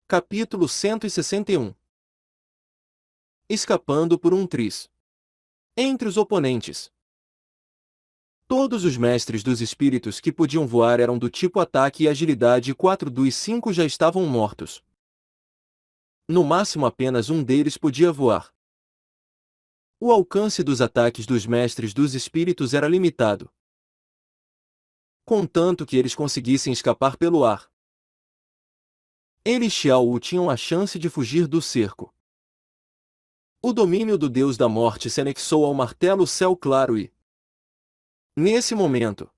Capítulo 161. Escapando por um triz. Entre os oponentes. Todos os mestres dos espíritos que podiam voar eram do tipo ataque e agilidade e 4 dos 5 já estavam mortos. No máximo apenas um deles podia voar. O alcance dos ataques dos mestres dos espíritos era limitado, contanto que eles conseguissem escapar pelo ar. Ele e Xiao tinham a chance de fugir do cerco. O domínio do Deus da Morte se anexou ao martelo Céu Claro e, nesse momento,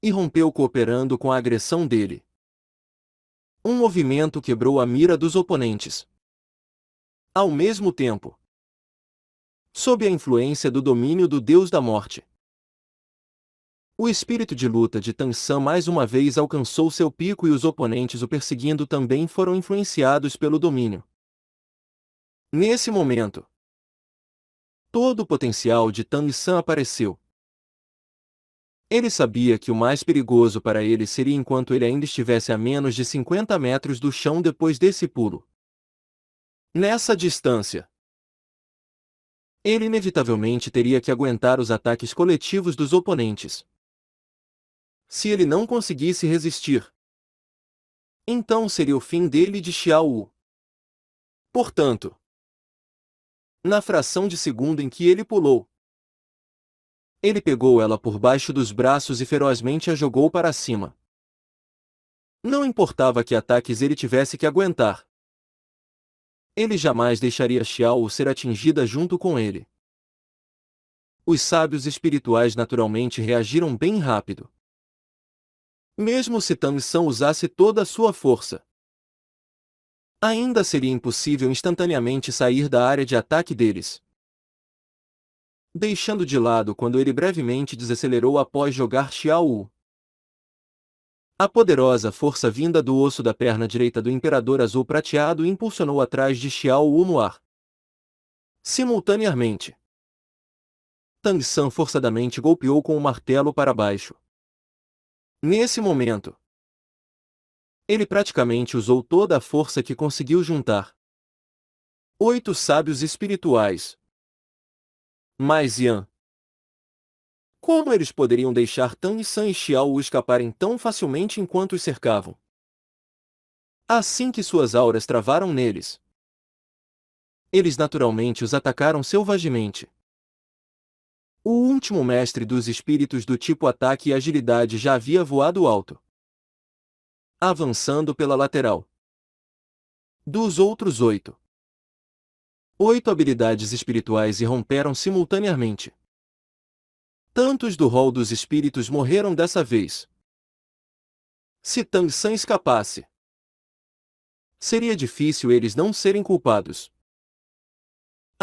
irrompeu cooperando com a agressão dele. Um movimento quebrou a mira dos oponentes. Ao mesmo tempo, sob a influência do domínio do Deus da Morte, o espírito de luta de Tang San mais uma vez alcançou seu pico e os oponentes o perseguindo também foram influenciados pelo domínio. Nesse momento, todo o potencial de Tang San apareceu. Ele sabia que o mais perigoso para ele seria enquanto ele ainda estivesse a menos de 50 metros do chão depois desse pulo. Nessa distância, ele inevitavelmente teria que aguentar os ataques coletivos dos oponentes. Se ele não conseguisse resistir, então seria o fim dele e de Xiao Wu. Portanto, na fração de segundo em que ele pulou, ele pegou ela por baixo dos braços e ferozmente a jogou para cima. Não importava que ataques ele tivesse que aguentar. Ele jamais deixaria Xiao Wu ser atingida junto com ele. Os sábios espirituais naturalmente reagiram bem rápido. Mesmo se Tang San usasse toda a sua força, ainda seria impossível instantaneamente sair da área de ataque deles. Deixando de lado quando ele brevemente desacelerou após jogar Xiao Wu. A poderosa força vinda do osso da perna direita do Imperador Azul Prateado impulsionou atrás de Xiao Wu no ar. Simultaneamente, Tang San forçadamente golpeou com o martelo para baixo. Nesse momento, ele praticamente usou toda a força que conseguiu juntar. 8 sábios espirituais. Mais Yan. Como eles poderiam deixar Tang San e Xiao Wu escaparem tão facilmente enquanto os cercavam? Assim que suas auras travaram neles, eles naturalmente os atacaram selvagemente. O último mestre dos espíritos do tipo ataque e agilidade já havia voado alto, avançando pela lateral. Dos outros 8, 8 habilidades espirituais irromperam simultaneamente. Tantos do rol dos espíritos morreram dessa vez. Se Tang San escapasse, seria difícil eles não serem culpados.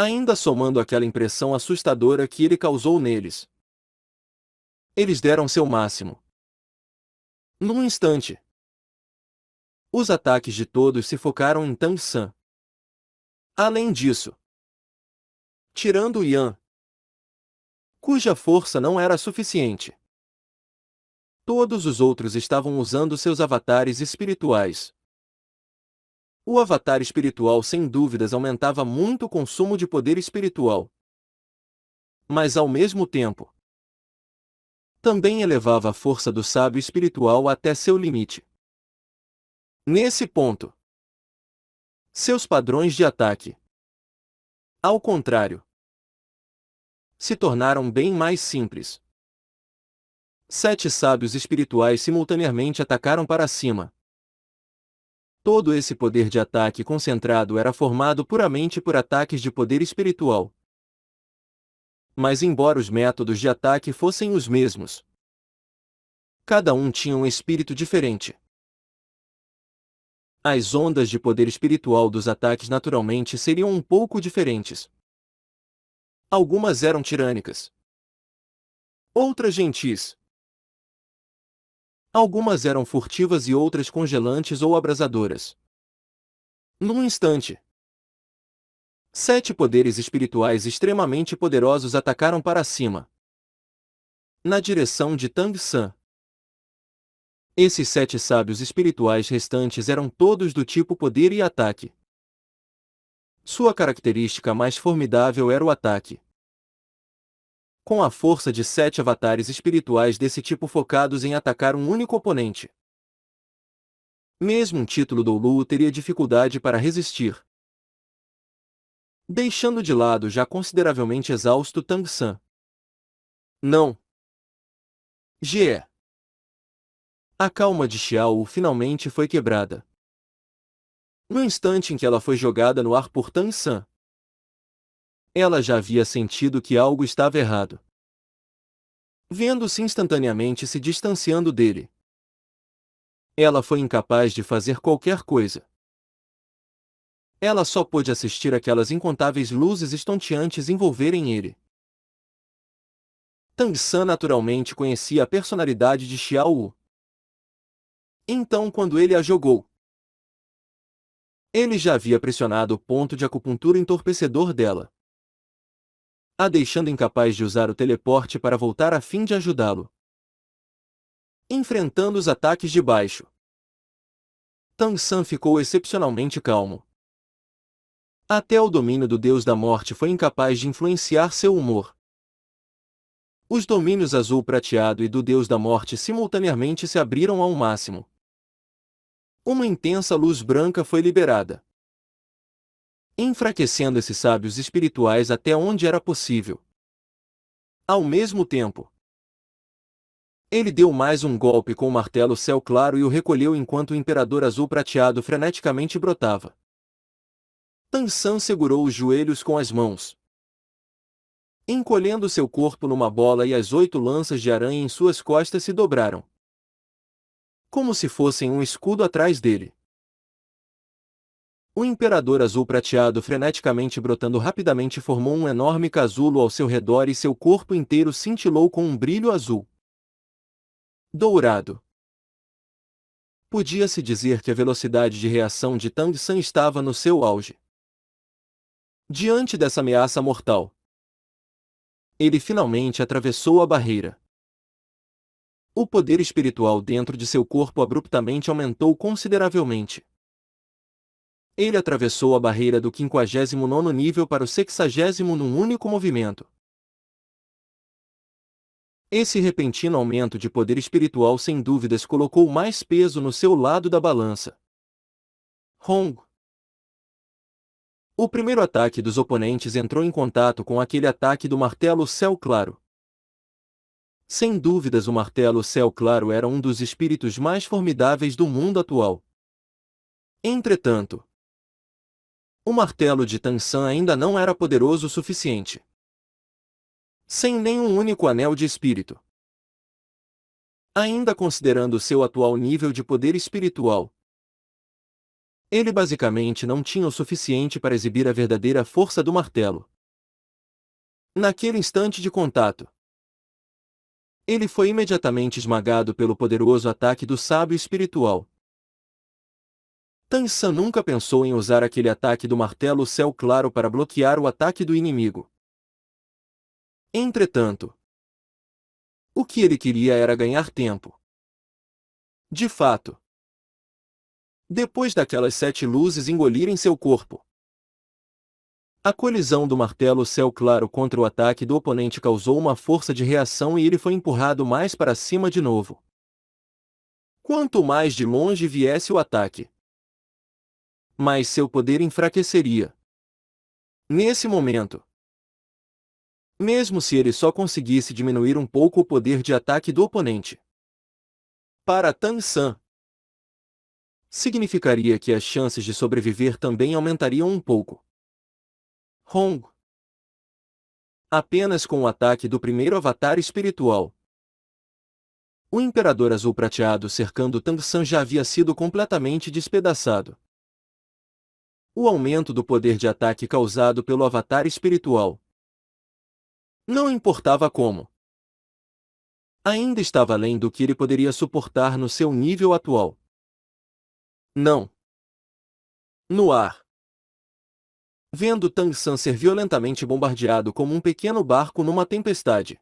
Ainda somando aquela impressão assustadora que ele causou neles. Eles deram seu máximo. Num instante, os ataques de todos se focaram em Tang San. Além disso, tirando Yan, cuja força não era suficiente, todos os outros estavam usando seus avatares espirituais. O avatar espiritual sem dúvidas aumentava muito o consumo de poder espiritual. Mas ao mesmo tempo, também elevava a força do sábio espiritual até seu limite. Nesse ponto, seus padrões de ataque, ao contrário, se tornaram bem mais simples. 7 sábios espirituais simultaneamente atacaram para cima. Todo esse poder de ataque concentrado era formado puramente por ataques de poder espiritual. Mas embora os métodos de ataque fossem os mesmos, cada um tinha um espírito diferente. As ondas de poder espiritual dos ataques naturalmente seriam um pouco diferentes. Algumas eram tirânicas, outras gentis. Algumas eram furtivas e outras congelantes ou abrasadoras. Num instante, 7 poderes espirituais extremamente poderosos atacaram para cima, na direção de Tang San. Esses 7 sábios espirituais restantes eram todos do tipo poder e ataque. Sua característica mais formidável era o ataque. Com a força de 7 avatares espirituais desse tipo focados em atacar um único oponente, mesmo um título do Lu teria dificuldade para resistir. Deixando de lado já consideravelmente exausto Tang San. Não. Ge. A calma de Xiao finalmente foi quebrada. No instante em que ela foi jogada no ar por Tang San, ela já havia sentido que algo estava errado. Vendo-se instantaneamente se distanciando dele, ela foi incapaz de fazer qualquer coisa. Ela só pôde assistir aquelas incontáveis luzes estonteantes envolverem ele. Tang San naturalmente conhecia a personalidade de Xiao Wu. Então, quando ele a jogou, ele já havia pressionado o ponto de acupuntura entorpecedor dela, a deixando incapaz de usar o teleporte para voltar a fim de ajudá-lo. Enfrentando os ataques de baixo, Tang San ficou excepcionalmente calmo. Até o domínio do Deus da Morte foi incapaz de influenciar seu humor. Os domínios azul prateado e do Deus da Morte simultaneamente se abriram ao máximo. Uma intensa luz branca foi liberada, enfraquecendo esses sábios espirituais até onde era possível. Ao mesmo tempo, ele deu mais um golpe com o martelo céu claro e o recolheu enquanto o Imperador Azul Prateado freneticamente brotava. Tang San segurou os joelhos com as mãos, encolhendo seu corpo numa bola, e as 8 lanças de aranha em suas costas se dobraram, como se fossem um escudo atrás dele. O Imperador Azul Prateado freneticamente brotando rapidamente formou um enorme casulo ao seu redor e seu corpo inteiro cintilou com um brilho azul dourado. Podia-se dizer que a velocidade de reação de Tang San estava no seu auge. Diante dessa ameaça mortal, ele finalmente atravessou a barreira. O poder espiritual dentro de seu corpo abruptamente aumentou consideravelmente. Ele atravessou a barreira do 59º nível para o 60º num único movimento. Esse repentino aumento de poder espiritual sem dúvidas colocou mais peso no seu lado da balança. Hong. O primeiro ataque dos oponentes entrou em contato com aquele ataque do martelo céu claro. Sem dúvidas, o martelo céu claro era um dos espíritos mais formidáveis do mundo atual. Entretanto, o martelo de Tang San ainda não era poderoso o suficiente. Sem nenhum único anel de espírito. Ainda considerando seu atual nível de poder espiritual, ele basicamente não tinha o suficiente para exibir a verdadeira força do martelo. Naquele instante de contato, ele foi imediatamente esmagado pelo poderoso ataque do sábio espiritual. Tang San nunca pensou em usar aquele ataque do martelo céu claro para bloquear o ataque do inimigo. Entretanto, o que ele queria era ganhar tempo. De fato, depois daquelas 7 luzes engolirem seu corpo, a colisão do martelo céu claro contra o ataque do oponente causou uma força de reação e ele foi empurrado mais para cima de novo. Quanto mais de longe viesse o ataque, mais seu poder enfraqueceria. Nesse momento, mesmo se ele só conseguisse diminuir um pouco o poder de ataque do oponente, para Tang San, significaria que as chances de sobreviver também aumentariam um pouco. Hong. Apenas com o ataque do primeiro avatar espiritual, o Imperador Azul Prateado cercando Tang San já havia sido completamente despedaçado. O aumento do poder de ataque causado pelo avatar espiritual, não importava como, ainda estava além do que ele poderia suportar no seu nível atual. Não. No ar. Vendo Tang San ser violentamente bombardeado como um pequeno barco numa tempestade,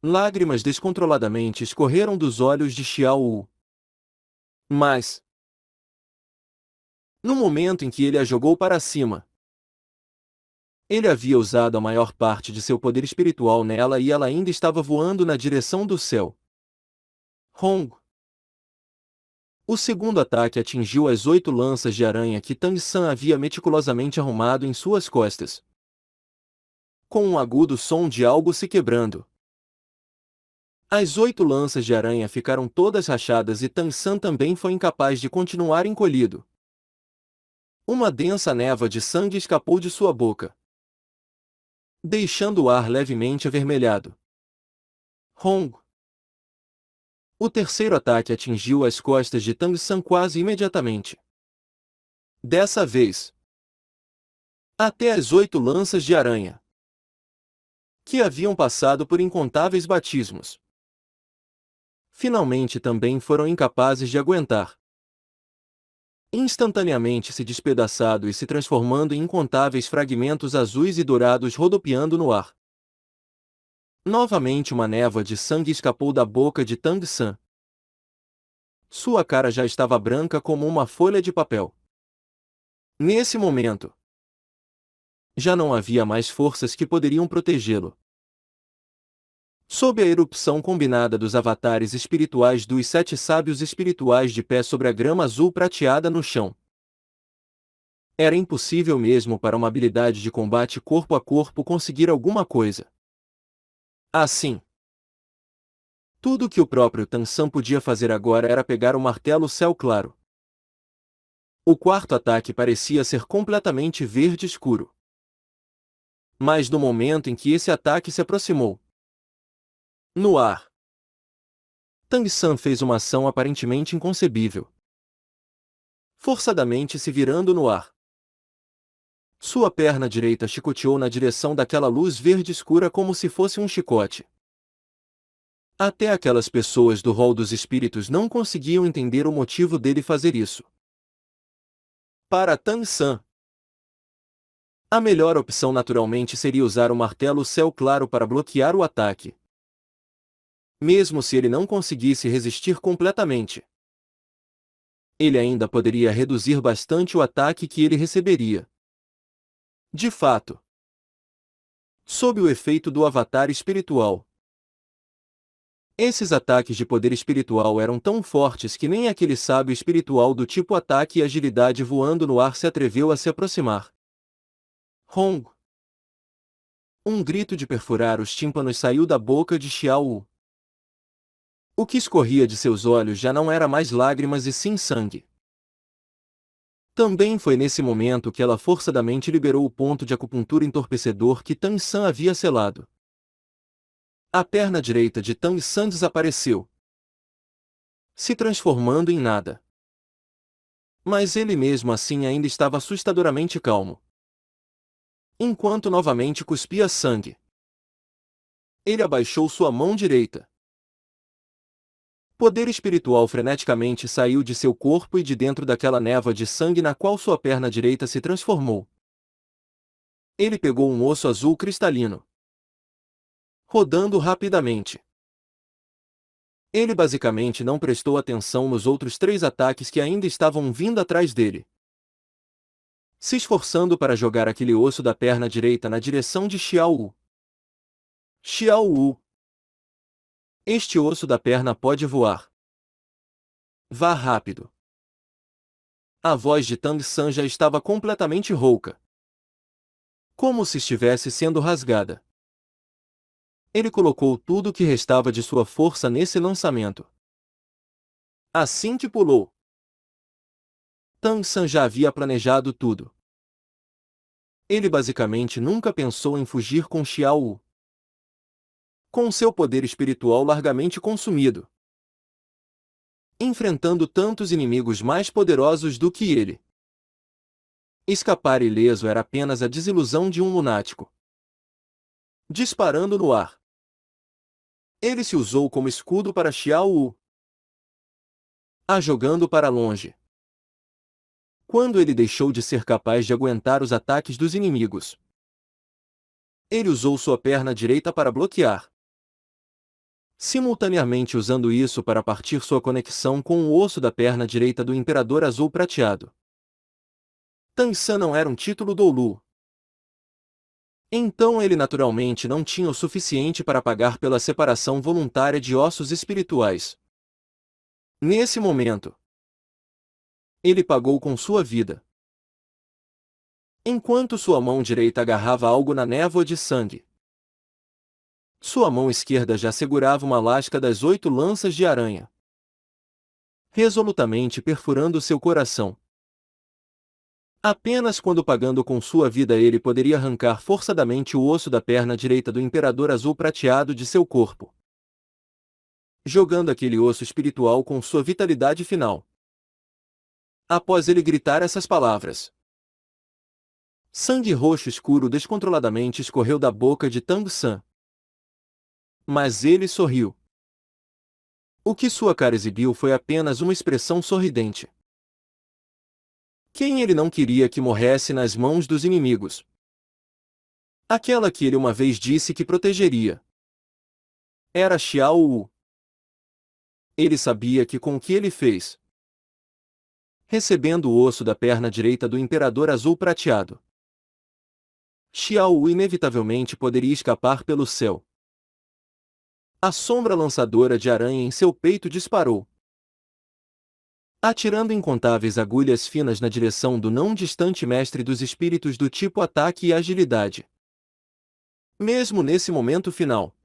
Lágrimas descontroladamente escorreram dos olhos de Xiao Wu. Mas, no momento em que ele a jogou para cima, ele havia usado a maior parte de seu poder espiritual nela e ela ainda estava voando na direção do céu. Hong! O segundo ataque atingiu as 8 lanças de aranha que Tang San havia meticulosamente arrumado em suas costas. Com um agudo som de algo se quebrando, as 8 lanças de aranha ficaram todas rachadas e Tang San também foi incapaz de continuar encolhido. Uma densa névoa de sangue escapou de sua boca, deixando o ar levemente avermelhado. Hong! O terceiro ataque atingiu as costas de Tang San quase imediatamente. Dessa vez, até as 8 lanças de aranha, que haviam passado por incontáveis batismos, finalmente também foram incapazes de aguentar. Instantaneamente se despedaçado e se transformando em incontáveis fragmentos azuis e dourados rodopiando no ar. Novamente uma névoa de sangue escapou da boca de Tang San. Sua cara já estava branca como uma folha de papel. Nesse momento, já não havia mais forças que poderiam protegê-lo. Sob a erupção combinada dos avatares espirituais dos 7 sábios espirituais de pé sobre a grama azul prateada no chão, era impossível mesmo para uma habilidade de combate corpo a corpo conseguir alguma coisa. Assim, tudo que o próprio Tang San podia fazer agora era pegar o martelo céu claro. O quarto ataque parecia ser completamente verde escuro. Mas no momento em que esse ataque se aproximou, no ar, Tang San fez uma ação aparentemente inconcebível. Forçadamente se virando no ar, sua perna direita chicoteou na direção daquela luz verde escura como se fosse um chicote. Até aquelas pessoas do rol dos espíritos não conseguiam entender o motivo dele fazer isso. Para Tang San, a melhor opção naturalmente seria usar o martelo céu claro para bloquear o ataque. Mesmo se ele não conseguisse resistir completamente, ele ainda poderia reduzir bastante o ataque que ele receberia. De fato, sob o efeito do avatar espiritual, esses ataques de poder espiritual eram tão fortes que nem aquele sábio espiritual do tipo ataque e agilidade voando no ar se atreveu a se aproximar. Hong! Um grito de perfurar os tímpanos saiu da boca de Xiao Wu. O que escorria de seus olhos já não era mais lágrimas e sim sangue. Também foi nesse momento que ela forçadamente liberou o ponto de acupuntura entorpecedor que Tang San havia selado. A perna direita de Tang San desapareceu, se transformando em nada. Mas ele mesmo assim ainda estava assustadoramente calmo. Enquanto novamente cuspia sangue, ele abaixou sua mão direita. Poder espiritual freneticamente saiu de seu corpo e de dentro daquela névoa de sangue na qual sua perna direita se transformou. Ele pegou um osso azul cristalino, rodando rapidamente. Ele basicamente não prestou atenção nos outros 3 ataques que ainda estavam vindo atrás dele, se esforçando para jogar aquele osso da perna direita na direção de Xiao Wu. Xiao Wu, este osso da perna pode voar. Vá rápido. A voz de Tang San já estava completamente rouca, como se estivesse sendo rasgada. Ele colocou tudo o que restava de sua força nesse lançamento. Assim que pulou, Tang San já havia planejado tudo. Ele basicamente nunca pensou em fugir com Xiao Wu. Com seu poder espiritual largamente consumido, enfrentando tantos inimigos mais poderosos do que ele, escapar ileso era apenas a desilusão de um lunático. Disparando no ar, ele se usou como escudo para Xiao Wu, a jogando para longe. Quando ele deixou de ser capaz de aguentar os ataques dos inimigos, ele usou sua perna direita para bloquear. simultaneamente usando isso para partir sua conexão com o osso da perna direita do Imperador Azul Prateado. Tang San não era um título Doulu. Então ele naturalmente não tinha o suficiente para pagar pela separação voluntária de ossos espirituais. Nesse momento, ele pagou com sua vida. Enquanto sua mão direita agarrava algo na névoa de sangue, sua mão esquerda já segurava uma lasca das 8 lanças de aranha, resolutamente perfurando seu coração. Apenas quando pagando com sua vida ele poderia arrancar forçadamente o osso da perna direita do Imperador Azul Prateado de seu corpo, jogando aquele osso espiritual com sua vitalidade final. Após ele gritar essas palavras, sangue roxo escuro descontroladamente escorreu da boca de Tang San. Mas ele sorriu. O que sua cara exibiu foi apenas uma expressão sorridente. Quem ele não queria que morresse nas mãos dos inimigos? Aquela que ele uma vez disse que protegeria. Era Xiao Wu. Ele sabia que com o que ele fez, recebendo o osso da perna direita do Imperador Azul Prateado, Xiao Wu inevitavelmente poderia escapar pelo céu. A sombra lançadora de aranha em seu peito disparou, atirando incontáveis agulhas finas na direção do não distante mestre dos espíritos do tipo ataque e agilidade. Mesmo nesse momento final,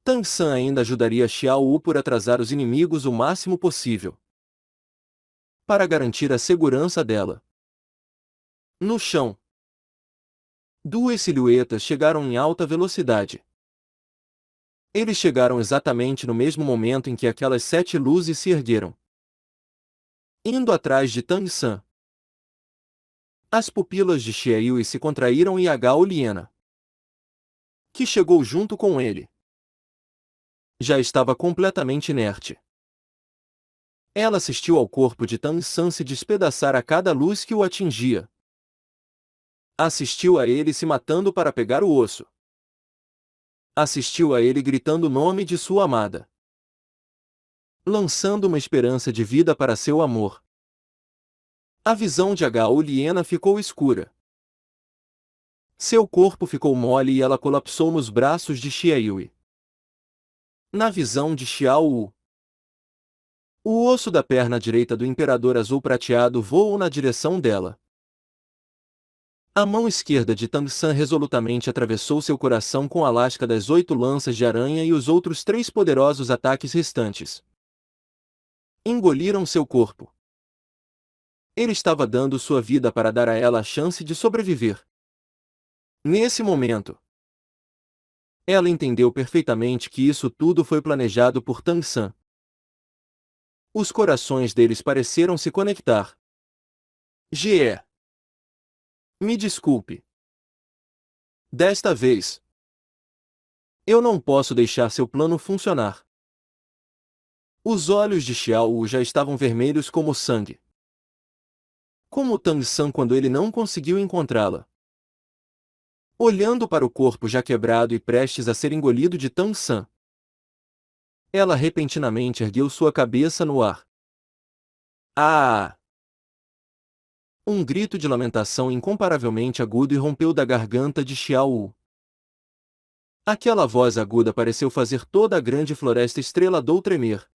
Tang San ainda ajudaria Xiao Wu por atrasar os inimigos o máximo possível, para garantir a segurança dela. No chão, duas silhuetas chegaram em alta velocidade. Eles chegaram exatamente no mesmo momento em que aquelas 7 luzes se ergueram, indo atrás de Tang San. As pupilas de Xie Yui se contraíram e Gao Liena, que chegou junto com ele, já estava completamente inerte. Ela assistiu ao corpo de Tang San se despedaçar a cada luz que o atingia. Assistiu a ele se matando para pegar o osso. Assistiu a ele gritando o nome de sua amada, lançando uma esperança de vida para seu amor. A visão de Gao Liena ficou escura. Seu corpo ficou mole e ela colapsou nos braços de Xie Yui. Na visão de Xiao Wu, o osso da perna direita do Imperador Azul Prateado voou na direção dela. A mão esquerda de Tang San resolutamente atravessou seu coração com a lasca das 8 lanças de aranha e os outros 3 poderosos ataques restantes engoliram seu corpo. Ele estava dando sua vida para dar a ela a chance de sobreviver. Nesse momento, ela entendeu perfeitamente que isso tudo foi planejado por Tang San. Os corações deles pareceram se conectar. Ge. Me desculpe. Desta vez, eu não posso deixar seu plano funcionar. Os olhos de Xiao Wu já estavam vermelhos como sangue. Como Tang San quando ele não conseguiu encontrá-la. Olhando para o corpo já quebrado e prestes a ser engolido de Tang San, ela repentinamente ergueu sua cabeça no ar. Ah! Um grito de lamentação incomparavelmente agudo irrompeu da garganta de Xiao Wu. Aquela voz aguda pareceu fazer toda a grande floresta estrela-dou tremer.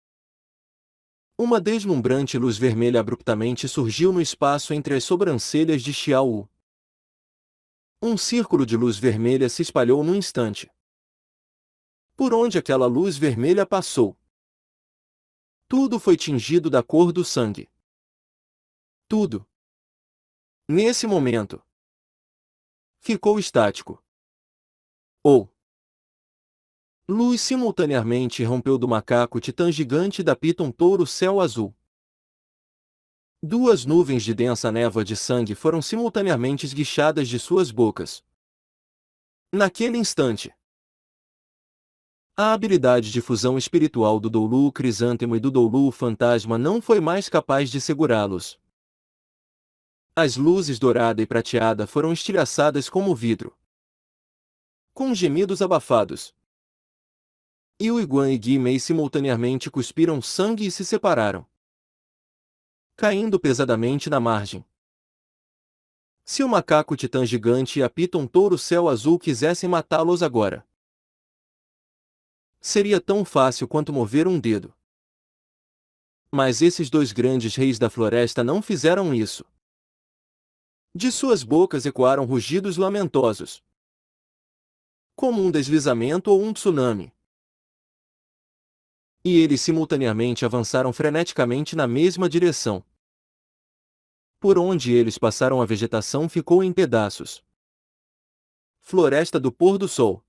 Uma deslumbrante luz vermelha abruptamente surgiu no espaço entre as sobrancelhas de Xiao Wu. Um círculo de luz vermelha se espalhou num instante. Por onde aquela luz vermelha passou, tudo foi tingido da cor do sangue. Tudo, nesse momento, ficou estático. Luz simultaneamente rompeu do macaco titã gigante da Piton Touro Céu Azul. 2 nuvens de densa névoa de sangue foram simultaneamente esguichadas de suas bocas. Naquele instante, a habilidade de fusão espiritual do Doulu Crisântemo e do Doulu Fantasma não foi mais capaz de segurá-los. As luzes dourada e prateada foram estilhaçadas como vidro. Com gemidos abafados, E o Iguan e Gui Mei simultaneamente cuspiram sangue e se separaram, caindo pesadamente na margem. Se o macaco titã gigante e a Piton touro céu azul quisessem matá-los agora, seria tão fácil quanto mover um dedo. Mas esses dois grandes reis da floresta não fizeram isso. De suas bocas ecoaram rugidos lamentosos, como um deslizamento ou um tsunami. E eles simultaneamente avançaram freneticamente na mesma direção. Por onde eles passaram a vegetação ficou em pedaços. Floresta do pôr do sol.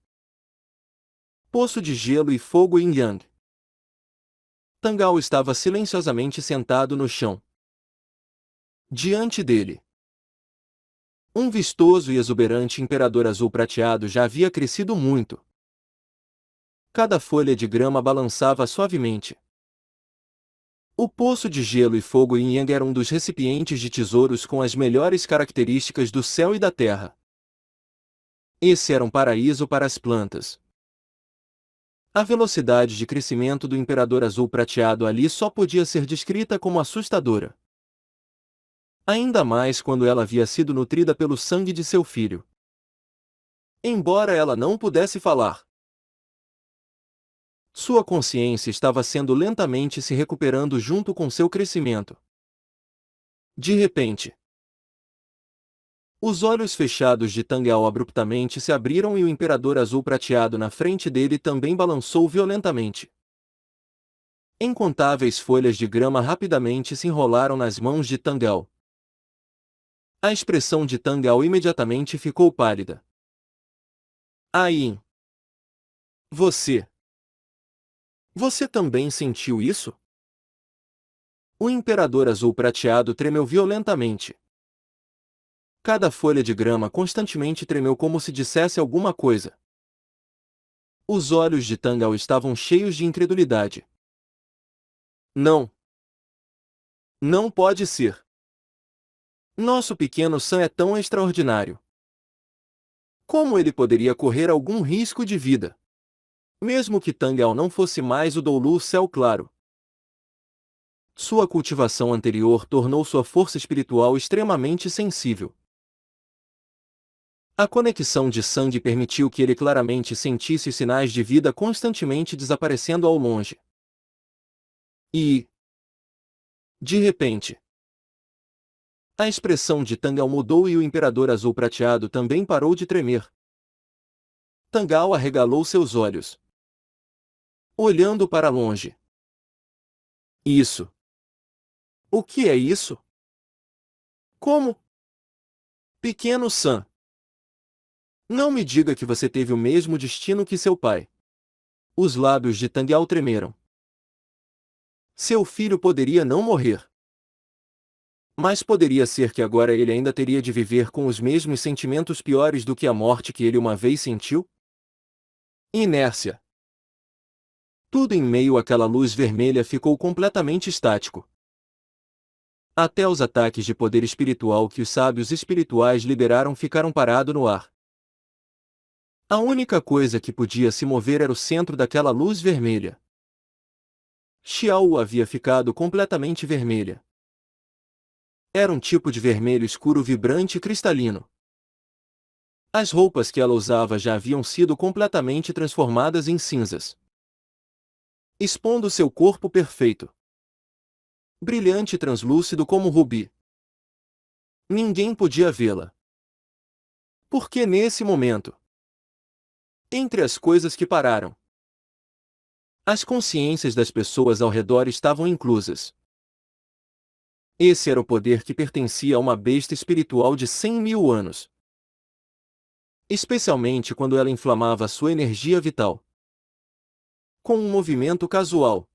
Poço de gelo e fogo yin yang. Tangal estava silenciosamente sentado no chão. Diante dele, um vistoso e exuberante imperador azul prateado já havia crescido muito. Cada folha de grama balançava suavemente. O poço de gelo e fogo yin yang era um dos recipientes de tesouros com as melhores características do céu e da terra. Esse era um paraíso para as plantas. A velocidade de crescimento do imperador azul prateado ali só podia ser descrita como assustadora. Ainda mais quando ela havia sido nutrida pelo sangue de seu filho. Embora ela não pudesse falar, sua consciência estava sendo lentamente se recuperando junto com seu crescimento. De repente, os olhos fechados de Tangal abruptamente se abriram e o imperador azul prateado na frente dele também balançou violentamente. Incontáveis folhas de grama rapidamente se enrolaram nas mãos de Tangal. A expressão de Tangal imediatamente ficou pálida. Ain, você também sentiu isso? O imperador azul prateado tremeu violentamente. Cada folha de grama constantemente tremeu como se dissesse alguma coisa. Os olhos de Tangal estavam cheios de incredulidade. Não. Não pode ser. Nosso pequeno Sam é tão extraordinário. Como ele poderia correr algum risco de vida? Mesmo que Tangal não fosse mais o Doulu céu claro. Sua cultivação anterior tornou sua força espiritual extremamente sensível. A conexão de sangue permitiu que ele claramente sentisse os sinais de vida constantemente desaparecendo ao longe. E, de repente, a expressão de Tangal mudou e o imperador azul prateado também parou de tremer. Tangal arregalou seus olhos, olhando para longe. Isso. O que é isso? Como? Pequeno Sam. Não me diga que você teve o mesmo destino que seu pai. Os lábios de Tangal tremeram. Seu filho poderia não morrer. Mas poderia ser que agora ele ainda teria de viver com os mesmos sentimentos piores do que a morte que ele uma vez sentiu? Inércia. Tudo em meio àquela luz vermelha ficou completamente estático. Até os ataques de poder espiritual que os sábios espirituais liberaram ficaram parados no ar. A única coisa que podia se mover era o centro daquela luz vermelha. Xiao havia ficado completamente vermelha. Era um tipo de vermelho escuro vibrante e cristalino. As roupas que ela usava já haviam sido completamente transformadas em cinzas, expondo seu corpo perfeito, brilhante e translúcido como rubi. Ninguém podia vê-la. Porque nesse momento, entre as coisas que pararam, as consciências das pessoas ao redor estavam inclusas. Esse era o poder que pertencia a uma besta espiritual de 100.000 anos. Especialmente quando ela inflamava sua energia vital. Com um movimento casual,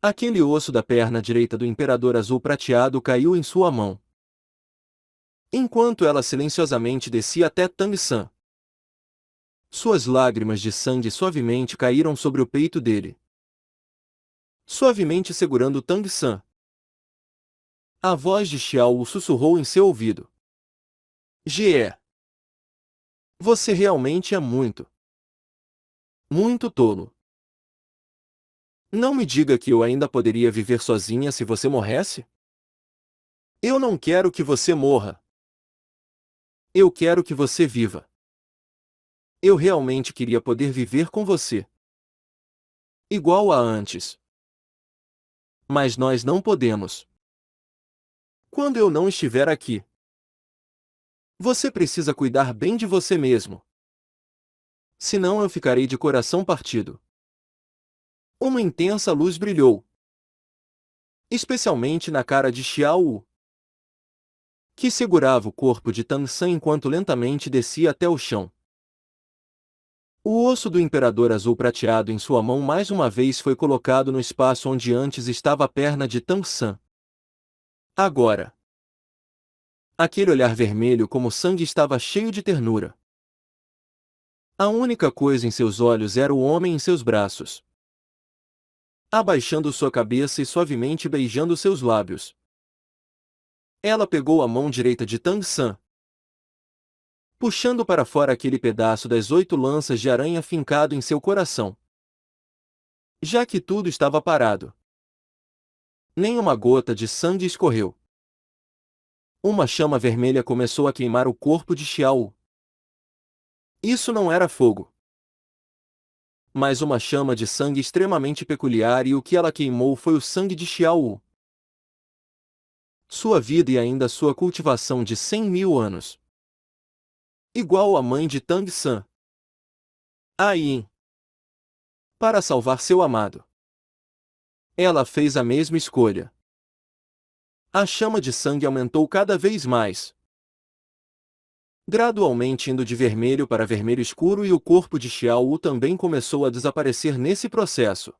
aquele osso da perna direita do imperador azul prateado caiu em sua mão. Enquanto ela silenciosamente descia até Tang San. Suas lágrimas de sangue suavemente caíram sobre o peito dele. Suavemente segurando Tang San. A voz de Xiao o sussurrou em seu ouvido. Ge. Você realmente é muito. Muito tolo. Não me diga que eu ainda poderia viver sozinha se você morresse? Eu não quero que você morra. Eu quero que você viva. Eu realmente queria poder viver com você. Igual a antes. Mas nós não podemos. Quando eu não estiver aqui, você precisa cuidar bem de você mesmo. Senão eu ficarei de coração partido. Uma intensa luz brilhou. Especialmente na cara de Xiao Wu, que segurava o corpo de Tang San enquanto lentamente descia até o chão. O osso do imperador azul prateado em sua mão mais uma vez foi colocado no espaço onde antes estava a perna de Tang San. Agora, aquele olhar vermelho como sangue estava cheio de ternura. A única coisa em seus olhos era o homem em seus braços, abaixando sua cabeça e suavemente beijando seus lábios. Ela pegou a mão direita de Tang San, puxando para fora aquele pedaço das 8 lanças de aranha fincado em seu coração. Já que tudo estava parado, nenhuma gota de sangue escorreu. Uma chama vermelha começou a queimar o corpo de Xiao. Isso não era fogo, mas uma chama de sangue extremamente peculiar, e o que ela queimou foi o sangue de Xiao. Sua vida e ainda sua cultivação de 100.000 anos. Igual a mãe de Tang San, a Yin. Para salvar seu amado, ela fez a mesma escolha. A chama de sangue aumentou cada vez mais, gradualmente indo de vermelho para vermelho escuro, e o corpo de Xiao Wu também começou a desaparecer nesse processo,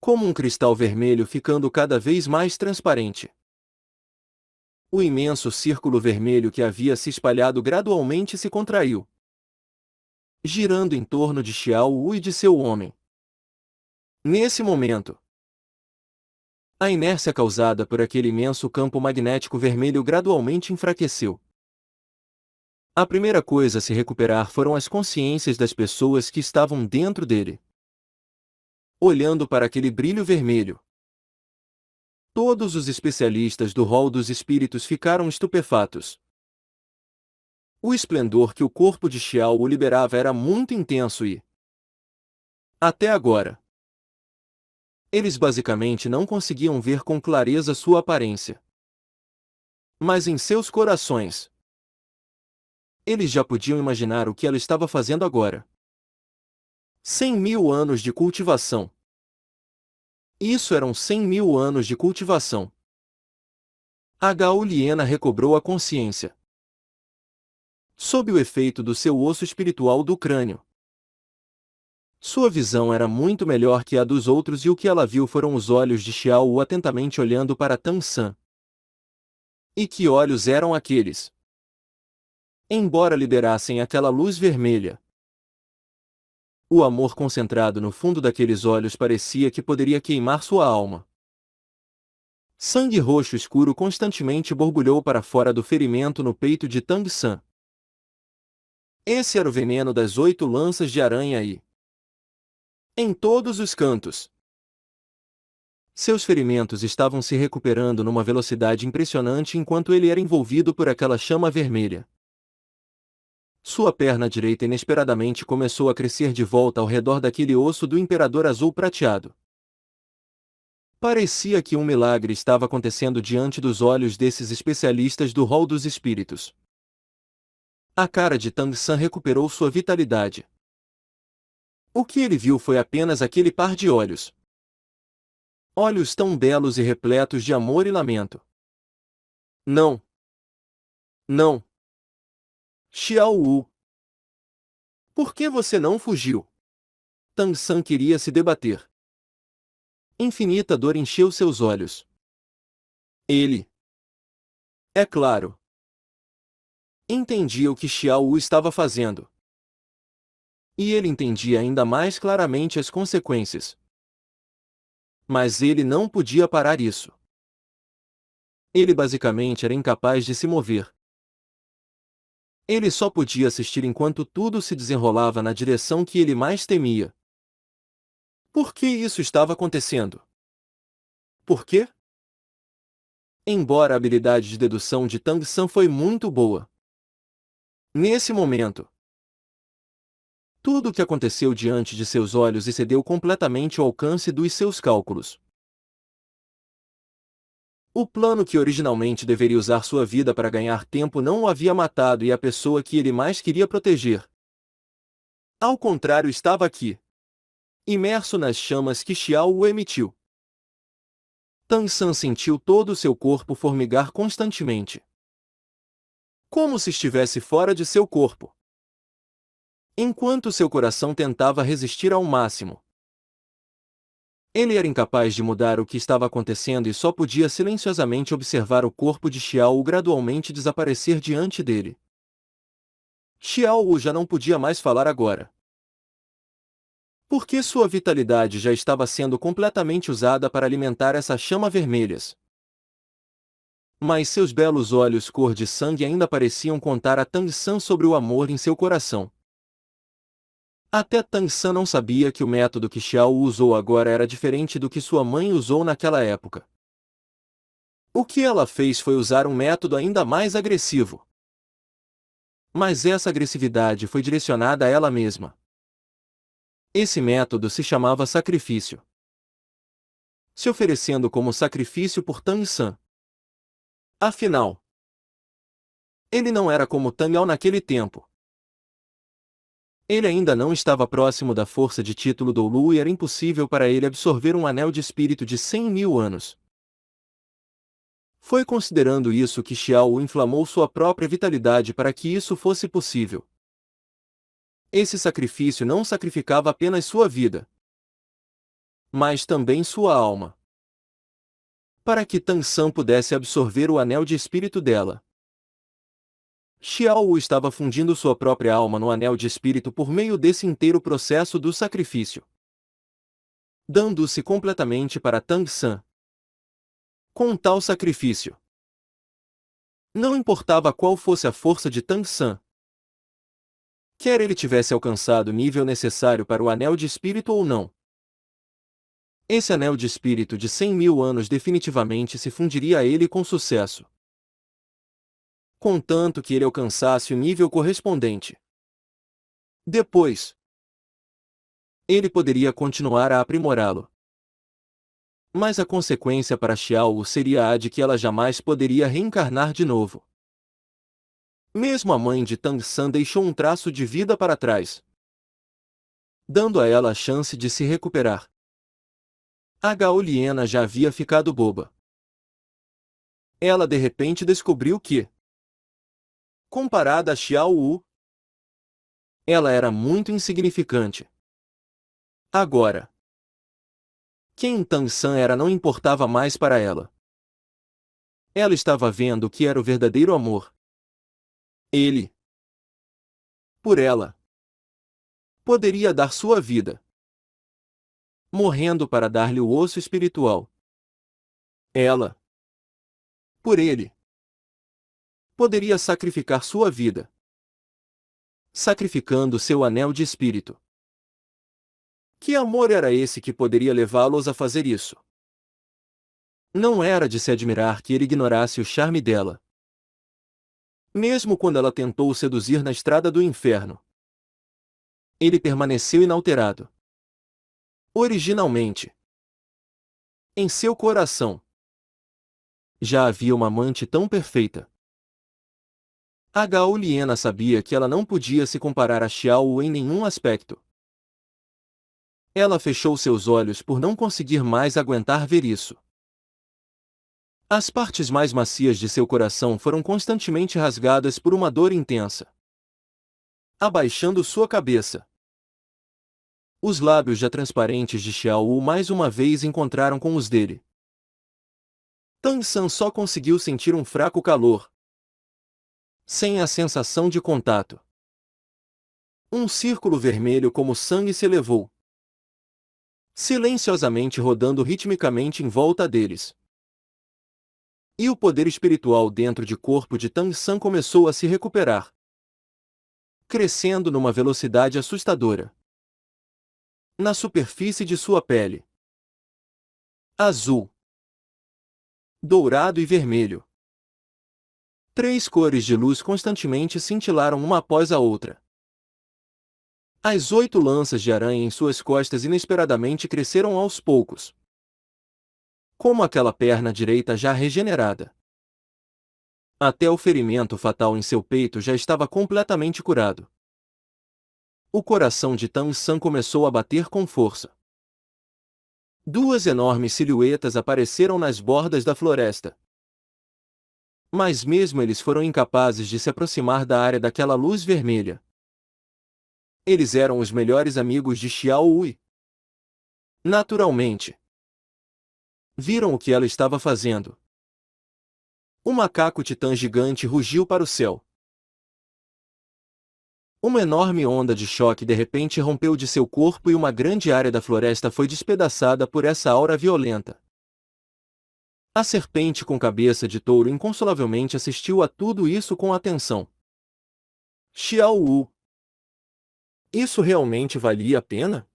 como um cristal vermelho ficando cada vez mais transparente. O imenso círculo vermelho que havia se espalhado gradualmente se contraiu, girando em torno de Xiao Wu e de seu homem. Nesse momento, a inércia causada por aquele imenso campo magnético vermelho gradualmente enfraqueceu. A primeira coisa a se recuperar foram as consciências das pessoas que estavam dentro dele, olhando para aquele brilho vermelho. Todos os especialistas do rol dos espíritos ficaram estupefatos. O esplendor que o corpo de Xiao Wu liberava era muito intenso e, até agora, eles basicamente não conseguiam ver com clareza sua aparência. Mas em seus corações, eles já podiam imaginar o que ela estava fazendo agora. 100.000 anos de cultivação. Isso eram 100.000 anos de cultivação. A Gauliana recobrou a consciência, sob o efeito do seu osso espiritual do crânio. Sua visão era muito melhor que a dos outros, e o que ela viu foram os olhos de Xiao Wu atentamente olhando para Tang San. E que olhos eram aqueles? Embora liberassem aquela luz vermelha, o amor concentrado no fundo daqueles olhos parecia que poderia queimar sua alma. Sangue roxo escuro constantemente borbulhou para fora do ferimento no peito de Tang San. Esse era o veneno das 8 lanças de aranha e, em todos os cantos, seus ferimentos estavam se recuperando numa velocidade impressionante enquanto ele era envolvido por aquela chama vermelha. Sua perna direita inesperadamente começou a crescer de volta ao redor daquele osso do imperador azul prateado. Parecia que um milagre estava acontecendo diante dos olhos desses especialistas do rol dos espíritos. A cara de Tang San recuperou sua vitalidade. O que ele viu foi apenas aquele par de olhos. Olhos tão belos e repletos de amor e lamento. Não. Não. Xiao Wu. Por que você não fugiu? Tang San queria se debater. Infinita dor encheu seus olhos. Ele, é claro, entendia o que Xiao Wu estava fazendo. E ele entendia ainda mais claramente as consequências. Mas ele não podia parar isso. Ele basicamente era incapaz de se mover. Ele só podia assistir enquanto tudo se desenrolava na direção que ele mais temia. Por que isso estava acontecendo? Por quê? Embora a habilidade de dedução de Tang San foi muito boa, nesse momento, tudo o que aconteceu diante de seus olhos excedeu completamente o alcance dos seus cálculos. O plano que originalmente deveria usar sua vida para ganhar tempo não o havia matado e a pessoa que ele mais queria proteger, ao contrário, estava aqui, imerso nas chamas que Xiao Wu emitiu. Tang San sentiu todo o seu corpo formigar constantemente, como se estivesse fora de seu corpo, enquanto seu coração tentava resistir ao máximo. Ele era incapaz de mudar o que estava acontecendo e só podia silenciosamente observar o corpo de Xiao Wu gradualmente desaparecer diante dele. Xiao Wu já não podia mais falar agora, porque sua vitalidade já estava sendo completamente usada para alimentar essas chamas vermelhas. Mas seus belos olhos cor de sangue ainda pareciam contar a Tang San sobre o amor em seu coração. Até Tang San não sabia que o método que Xiao usou agora era diferente do que sua mãe usou naquela época. O que ela fez foi usar um método ainda mais agressivo. Mas essa agressividade foi direcionada a ela mesma. Esse método se chamava sacrifício. Se oferecendo como sacrifício por Tang San. Afinal, ele não era como Tang Ao naquele tempo. Ele ainda não estava próximo da força de título do Lu e era impossível para ele absorver um anel de espírito de 100.000 anos. Foi considerando isso que Xiao Wu inflamou sua própria vitalidade para que isso fosse possível. Esse sacrifício não sacrificava apenas sua vida, mas também sua alma, para que Tang San pudesse absorver o anel de espírito dela. Xiao Wu estava fundindo sua própria alma no anel de espírito por meio desse inteiro processo do sacrifício, dando-se completamente para Tang San. Com tal sacrifício, não importava qual fosse a força de Tang San, quer ele tivesse alcançado o nível necessário para o anel de espírito ou não. Esse anel de espírito de 100.000 anos definitivamente se fundiria a ele com sucesso, contanto que ele alcançasse o nível correspondente. Depois, ele poderia continuar a aprimorá-lo. Mas a consequência para Xiao Wu seria a de que ela jamais poderia reencarnar de novo. Mesmo a mãe de Tang San deixou um traço de vida para trás, dando a ela a chance de se recuperar. A Gaoliena já havia ficado boba. Ela de repente descobriu que, comparada a Xiao Wu, ela era muito insignificante. Agora, quem Tang San era não importava mais para ela. Ela estava vendo o que era o verdadeiro amor. Ele, por ela, poderia dar sua vida, morrendo para dar-lhe o osso espiritual. Ela, por ele, poderia sacrificar sua vida, sacrificando seu anel de espírito. Que amor era esse que poderia levá-los a fazer isso? Não era de se admirar que ele ignorasse o charme dela. Mesmo quando ela tentou o seduzir na estrada do inferno, ele permaneceu inalterado. Originalmente, em seu coração, já havia uma amante tão perfeita. A Gaoliena sabia que ela não podia se comparar a Xiao Wu em nenhum aspecto. Ela fechou seus olhos por não conseguir mais aguentar ver isso. As partes mais macias de seu coração foram constantemente rasgadas por uma dor intensa. Abaixando sua cabeça, os lábios já transparentes de Xiao Wu mais uma vez encontraram com os dele. Tang San só conseguiu sentir um fraco calor, sem a sensação de contato. Um círculo vermelho como sangue se elevou, silenciosamente rodando ritmicamente em volta deles. E o poder espiritual dentro de corpo de Tang San começou a se recuperar. crescendo numa velocidade assustadora. Na superfície de sua pele, azul, dourado e vermelho, 3 cores de luz constantemente cintilaram uma após a outra. As 8 lanças de aranha em suas costas inesperadamente cresceram aos poucos, como aquela perna direita já regenerada. Até o ferimento fatal em seu peito já estava completamente curado. O coração de Tang San começou a bater com força. 2 enormes silhuetas apareceram nas bordas da floresta. Mas mesmo eles foram incapazes de se aproximar da área daquela luz vermelha. Eles eram os melhores amigos de Xiao Wu. Naturalmente, viram o que ela estava fazendo. O macaco titã gigante rugiu para o céu. Uma enorme onda de choque de repente rompeu de seu corpo e uma grande área da floresta foi despedaçada por essa aura violenta. A serpente com cabeça de touro inconsolavelmente assistiu a tudo isso com atenção. Xiao Wu. Isso realmente valia a pena?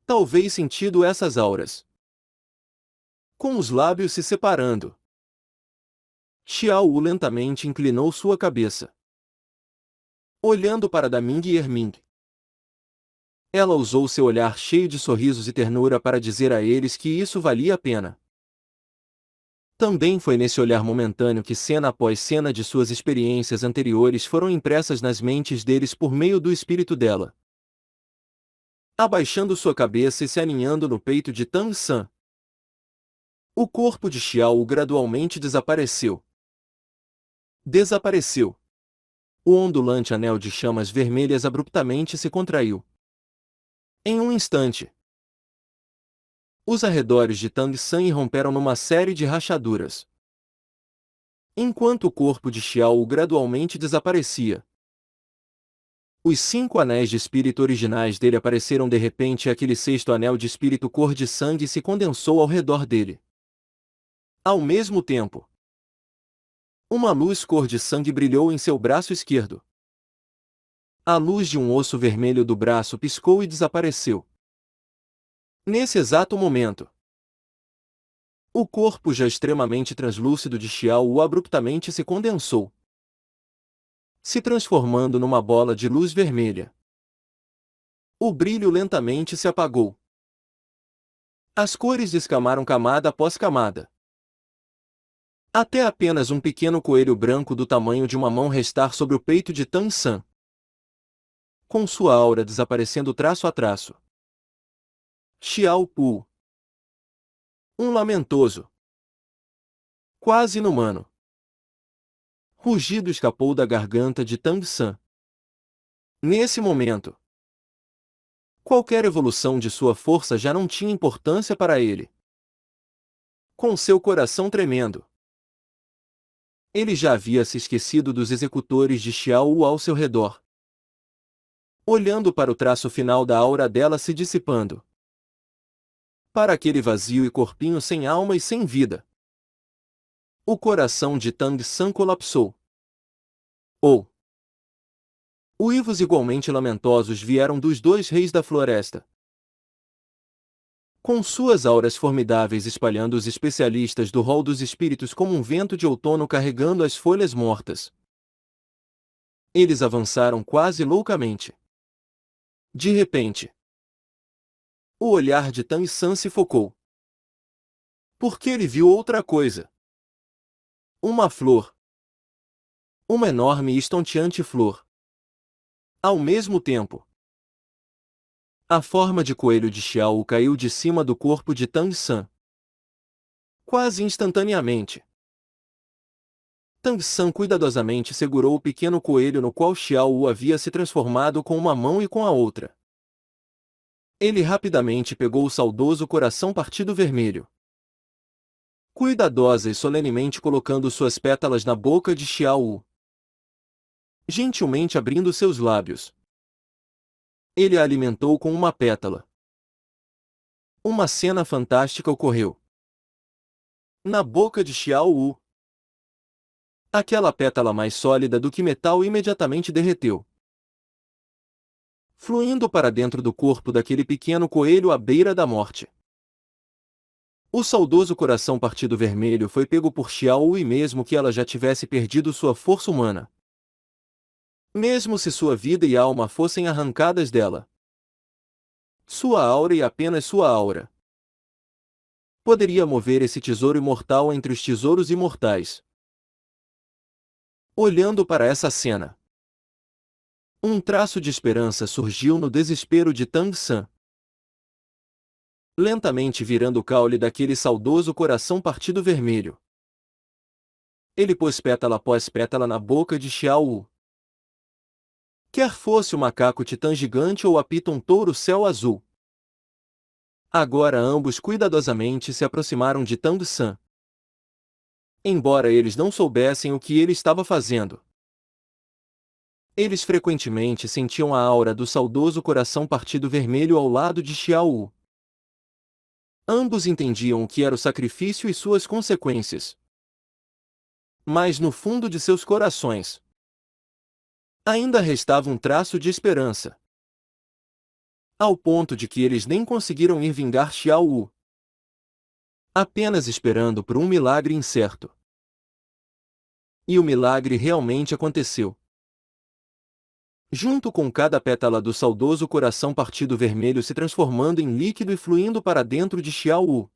Talvez sentido essas auras. Com os lábios se separando, Xiao Wu lentamente inclinou sua cabeça, olhando para Daming e Erming. Ela usou seu olhar cheio de sorrisos e ternura para dizer a eles que isso valia a pena. Também foi nesse olhar momentâneo que cena após cena de suas experiências anteriores foram impressas nas mentes deles por meio do espírito dela. Abaixando sua cabeça e se aninhando no peito de Tang San, o corpo de Xiao gradualmente desapareceu. Desapareceu. O ondulante anel de chamas vermelhas abruptamente se contraiu. Em um instante, os arredores de Tang San irromperam numa série de rachaduras. Enquanto o corpo de Xiao gradualmente desaparecia, os 5 anéis de espírito originais dele apareceram de repente e aquele 6º anel de espírito cor de sangue se condensou ao redor dele. Ao mesmo tempo, uma luz cor de sangue brilhou em seu braço esquerdo. A luz de um osso vermelho do braço piscou e desapareceu. Nesse exato momento, o corpo já extremamente translúcido de Xiao Wu abruptamente se condensou, se transformando numa bola de luz vermelha. O brilho lentamente se apagou. As cores descamaram camada após camada, até apenas um pequeno coelho branco do tamanho de uma mão restar sobre o peito de Tang San, com sua aura desaparecendo traço a traço. Xiao Pu. Um lamentoso, quase inumano rugido escapou da garganta de Tang San. Nesse momento, qualquer evolução de sua força já não tinha importância para ele. Com seu coração tremendo, ele já havia se esquecido dos executores de Xiao Wu ao seu redor. Olhando para o traço final da aura dela se dissipando, para aquele vazio e corpinho sem alma e sem vida, o coração de Tang San colapsou. Uivos igualmente lamentosos vieram dos 2 reis da floresta. Com suas auras formidáveis espalhando os especialistas do rol dos espíritos como um vento de outono carregando as folhas mortas, eles avançaram quase loucamente. De repente, o olhar de Tang San se focou, porque ele viu outra coisa. Uma flor. Uma enorme e estonteante flor. Ao mesmo tempo, a forma de coelho de Xiao caiu de cima do corpo de Tang San. Quase instantaneamente, Tang San cuidadosamente segurou o pequeno coelho no qual Xiao Wu havia se transformado com uma mão e com a outra. Ele rapidamente pegou o saudoso coração partido vermelho, cuidadosa e solenemente colocando suas pétalas na boca de Xiao Wu, gentilmente abrindo seus lábios. Ele a alimentou com uma pétala. Uma cena fantástica ocorreu. Na boca de Xiao Wu, aquela pétala mais sólida do que metal imediatamente derreteu. fluindo para dentro do corpo daquele pequeno coelho à beira da morte. O saudoso coração partido vermelho foi pego por Xiao e mesmo que ela já tivesse perdido sua força humana. Mesmo se sua vida e alma fossem arrancadas dela. Sua aura e apenas sua aura poderia mover esse tesouro imortal entre os tesouros imortais. Olhando para essa cena, um traço de esperança surgiu no desespero de Tang San. Lentamente virando o caule daquele saudoso coração partido vermelho. Ele pôs pétala após pétala na boca de Xiao Wu. Quer fosse o macaco titã gigante ou a piton touro céu azul. Agora ambos cuidadosamente se aproximaram de Tang San. Embora eles não soubessem o que ele estava fazendo, eles frequentemente sentiam a aura do saudoso coração partido vermelho ao lado de Xiao Wu. Ambos entendiam o que era o sacrifício e suas consequências. Mas no fundo de seus corações, ainda restava um traço de esperança. Ao ponto de que eles nem conseguiram ir vingar Xiao Wu. Apenas esperando por um milagre incerto. E o milagre realmente aconteceu. Junto com cada pétala do saudoso coração partido vermelho se transformando em líquido e fluindo para dentro de Xiao Wu.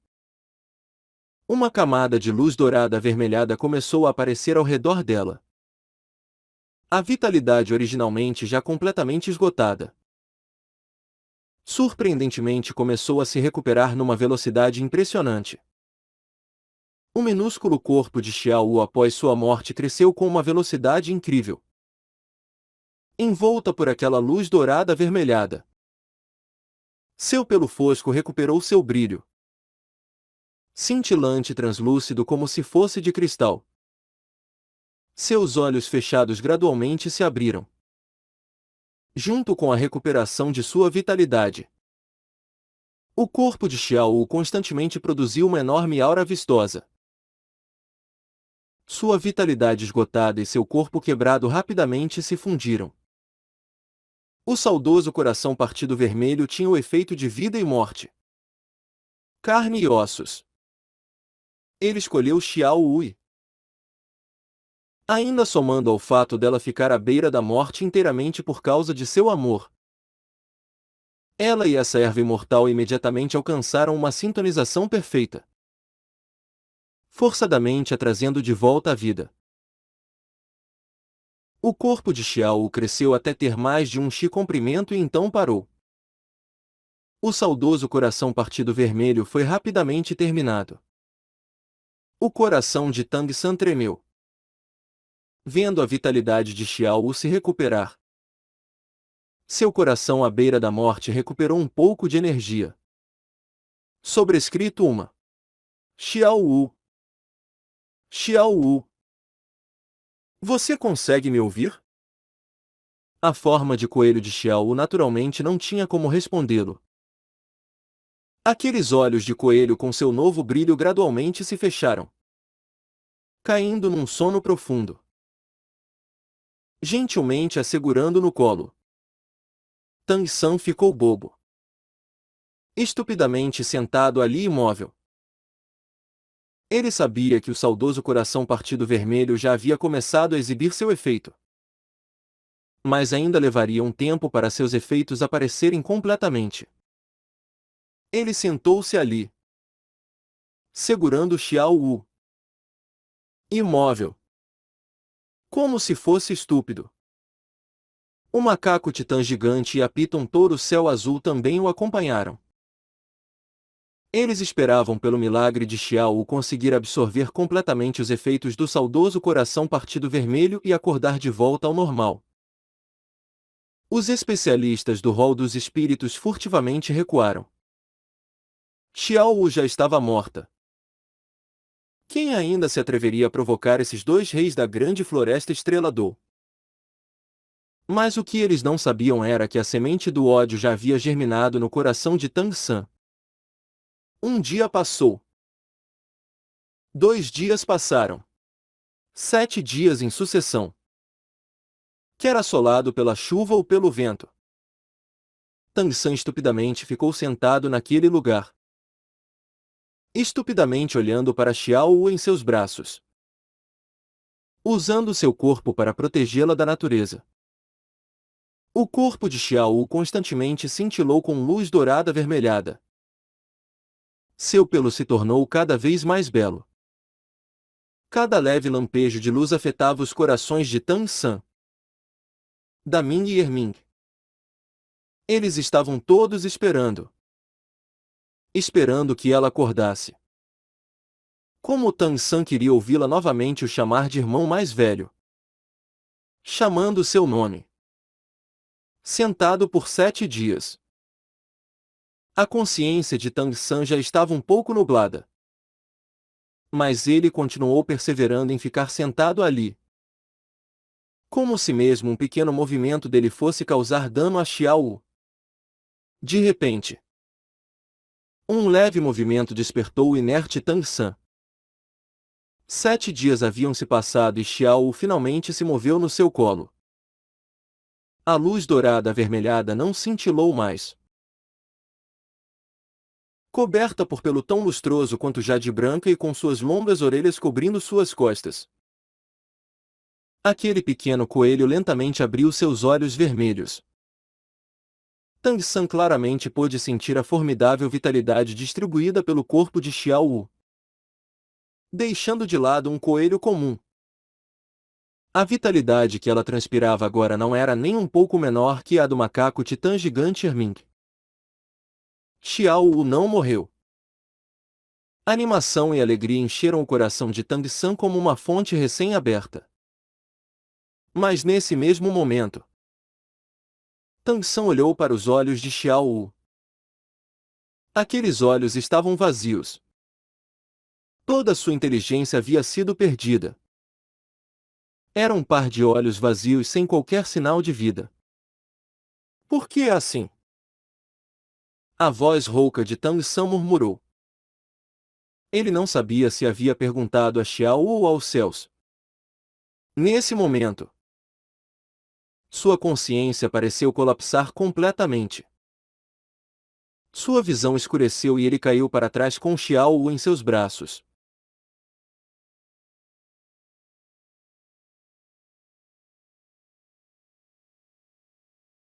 Uma camada de luz dourada avermelhada começou a aparecer ao redor dela. A vitalidade originalmente já completamente esgotada. Surpreendentemente começou a se recuperar numa velocidade impressionante. O minúsculo corpo de Xiao Wu após sua morte cresceu com uma velocidade incrível. Envolta por aquela luz dourada avermelhada. Seu pelo fosco recuperou seu brilho. Cintilante e translúcido como se fosse de cristal. Seus olhos fechados gradualmente se abriram. Junto com a recuperação de sua vitalidade, o corpo de Xiao Wu constantemente produziu uma enorme aura vistosa. Sua vitalidade esgotada e seu corpo quebrado rapidamente se fundiram. O saudoso coração partido vermelho tinha o efeito de vida e morte. Carne e ossos. Ele escolheu Xiao Wu. Ainda somando ao fato dela ficar à beira da morte inteiramente por causa de seu amor. Ela e essa erva imortal imediatamente alcançaram uma sintonização perfeita. Forçadamente a trazendo de volta à vida. O corpo de Xiao Wu cresceu até ter mais de um chi comprimento e então parou. O saudoso coração partido vermelho foi rapidamente terminado. O coração de Tang San tremeu. Vendo a vitalidade de Xiao Wu se recuperar. Seu coração à beira da morte recuperou um pouco de energia. Sobrescrito uma. Xiao Wu. Xiao Wu. Você consegue me ouvir? A forma de coelho de Xiao Wu naturalmente não tinha como respondê-lo. Aqueles olhos de coelho com seu novo brilho gradualmente se fecharam. Caindo num sono profundo. Gentilmente a segurando no colo. Tang San ficou bobo. Estupidamente sentado ali imóvel. Ele sabia que o saudoso coração partido vermelho já havia começado a exibir seu efeito. Mas ainda levaria um tempo para seus efeitos aparecerem completamente. Ele sentou-se ali, segurando Xiao Wu. Imóvel. Como se fosse estúpido. O macaco titã gigante e a piton touro céu azul também o acompanharam. Eles esperavam pelo milagre de Xiao Wu conseguir absorver completamente os efeitos do saudoso coração partido vermelho e acordar de volta ao normal. Os especialistas do rol dos espíritos furtivamente recuaram. Xiao Wu já estava morta. Quem ainda se atreveria a provocar esses dois reis da grande floresta Estrela-Do? Mas o que eles não sabiam era que a semente do ódio já havia germinado no coração de Tang San. Um dia passou. 2 dias passaram. 7 dias em sucessão. Quer assolado pela chuva ou pelo vento. Tang San estupidamente ficou sentado naquele lugar, estupidamente olhando para Xiao Wu em seus braços, usando seu corpo para protegê-la da natureza. O corpo de Xiao Wu constantemente cintilou com luz dourada avermelhada. Seu pelo se tornou cada vez mais belo. Cada leve lampejo de luz afetava os corações de Tang San, Da Ming e Erming. Eles estavam todos esperando que ela acordasse. Como Tang San queria ouvi-la novamente o chamar de irmão mais velho, chamando seu nome. Sentado por 7 dias. A consciência de Tang San já estava um pouco nublada. Mas ele continuou perseverando em ficar sentado ali. Como se mesmo um pequeno movimento dele fosse causar dano a Xiao Wu. De repente, um leve movimento despertou o inerte Tang San. 7 dias haviam se passado e Xiao Wu finalmente se moveu no seu colo. A luz dourada avermelhada não cintilou mais. Coberta por pelo tão lustroso quanto jade branca e com suas longas orelhas cobrindo suas costas. Aquele pequeno coelho lentamente abriu seus olhos vermelhos. Tang San claramente pôde sentir a formidável vitalidade distribuída pelo corpo de Xiao Wu, deixando de lado um coelho comum. A vitalidade que ela transpirava agora não era nem um pouco menor que a do macaco titã gigante Erming. Xiao Wu não morreu. Animação e alegria encheram o coração de Tang San como uma fonte recém-aberta. Mas nesse mesmo momento, Tang San olhou para os olhos de Xiao Wu. Aqueles olhos estavam vazios. Toda sua inteligência havia sido perdida. Era um par de olhos vazios sem qualquer sinal de vida. Por que é assim? A voz rouca de Tang San murmurou. Ele não sabia se havia perguntado a Xiao Wu ou aos céus. Nesse momento, sua consciência pareceu colapsar completamente. Sua visão escureceu e ele caiu para trás com Xiao Wu em seus braços.